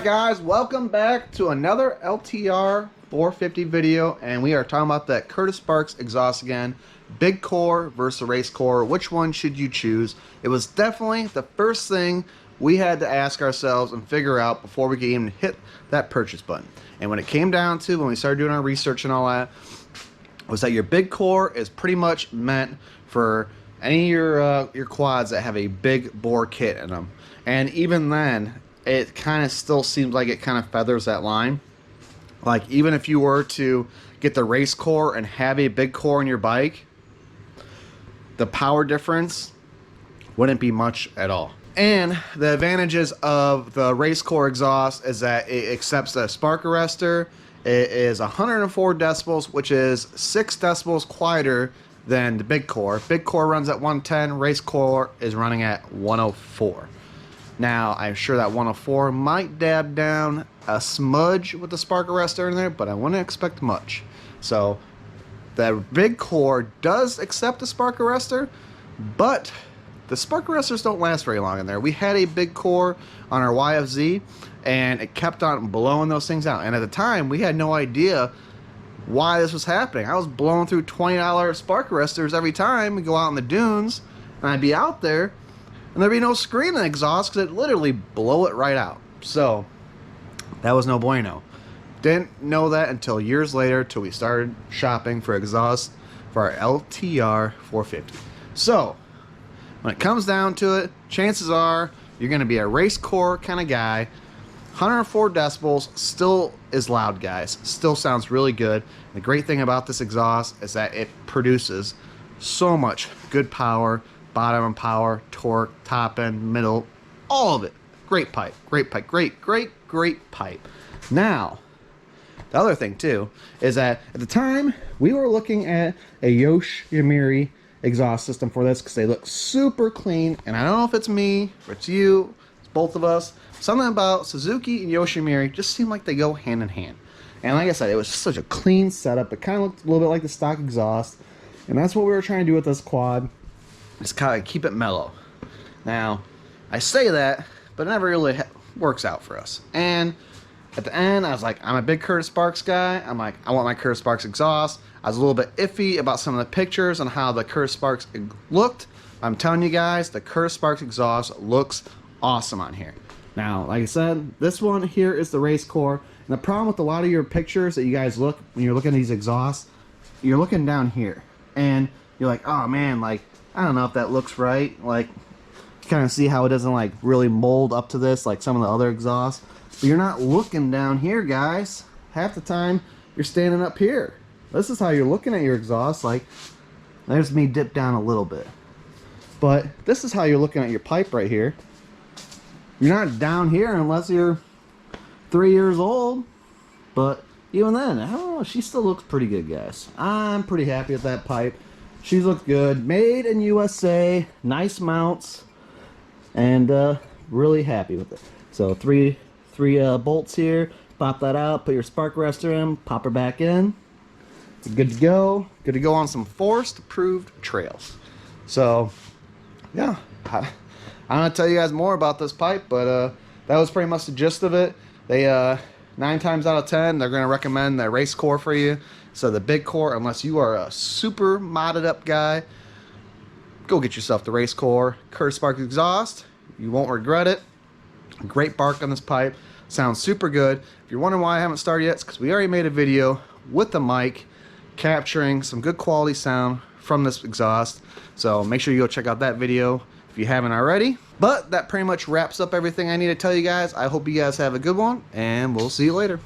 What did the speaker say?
Alright guys, welcome back to another LTR 450 video, and we are talking about that Curtis Sparks exhaust again. Big core versus race core, which one should you choose? It was definitely the first thing we had to ask ourselves and figure out before we could even hit that purchase button. And when it came down to, when we started doing our research and all that, was that your big core is pretty much meant for any of your quads that have a big bore kit in them. And even then, it kind of still seems like it kind of feathers that line. Like, even if you were to get the race core and have a big core in your bike, the power difference wouldn't be much at all. And the advantages of the race core exhaust is that it accepts the spark arrestor. It is 104 decibels, which is 6 decibels quieter than the big core. Big core runs at 110, race core is running at 104. Now, I'm sure that 104 might dab down a smudge with the spark arrestor in there, but I wouldn't expect much. So, the big core does accept the spark arrestor, but the spark arrestors don't last very long in there. We had a big core on our YFZ, and it kept on blowing those things out. And at the time, we had no idea why this was happening. I was blowing through $20 spark arrestors every time we go out in the dunes, and I'd be out there, and there'd be no screen in the exhaust because it'd literally blow it right out. So that was no bueno. Didn't know that until years later, till we started shopping for exhaust for our LTR 450. So when it comes down to it, chances are you're going to be a race core kind of guy. 104 decibels still is loud, guys. Still sounds really good. The great thing about this exhaust is that it produces so much good power. Bottom power, torque, top end, middle, all of it. Great pipe, great pipe, great pipe. Now, the other thing too is that at the time we were looking at a Yoshimiri exhaust system for this because they look super clean. And I don't know if it's me or it's you, it's both of us. Something about Suzuki and Yoshimiri just seem like they go hand in hand. And like I said, it was just such a clean setup. It kind of looked a little bit like the stock exhaust, and that's what we were trying to do with this quad. Just kind of keep it mellow. Now, I say that, but it never really works out for us. And at the end, I was like, I'm a big Curtis Sparks guy. I'm like, I want my Curtis Sparks exhaust. I was a little bit iffy about some of the pictures and how the Curtis Sparks looked. I'm telling you guys, the Curtis Sparks exhaust looks awesome on here. Now, like I said, this one here is the race core. And the problem with a lot of your pictures that you guys look, when you're looking at these exhausts, you're looking down here. And you're like, oh man, like, I don't know if that looks right. Like, you kind of see how it doesn't like really mold up to this like some of the other exhausts. But you're not looking down here, guys. Half the time you're standing up here. This is how you're looking at your exhaust. Like, there's me dip down a little bit. But this is how you're looking at your pipe right here. You're not down here unless you're 3 years old. But even then, I don't know. She still looks pretty good, guys. I'm pretty happy with that pipe. She's looked good. Made in USA. Nice mounts. And really happy with it. So three bolts here. Pop that out. Put your spark arrestor in. Pop her back in. You're good to go. Good to go on some forest approved trails. So yeah. I'm going to tell you guys more about this pipe. But that was pretty much the gist of it. They 9 times out of 10 they're going to recommend the race core for you. So the big core, unless you are a super modded up guy, go get yourself the race core Curtis Sparks exhaust. You won't regret it. Great bark on this pipe. Sounds super good. If you're wondering why I haven't started yet, it's because we already made a video with the mic capturing some good quality sound from this exhaust. So make sure you go check out that video if you haven't already. But that pretty much wraps up everything I need to tell you guys. I hope you guys have a good one, and we'll see you later.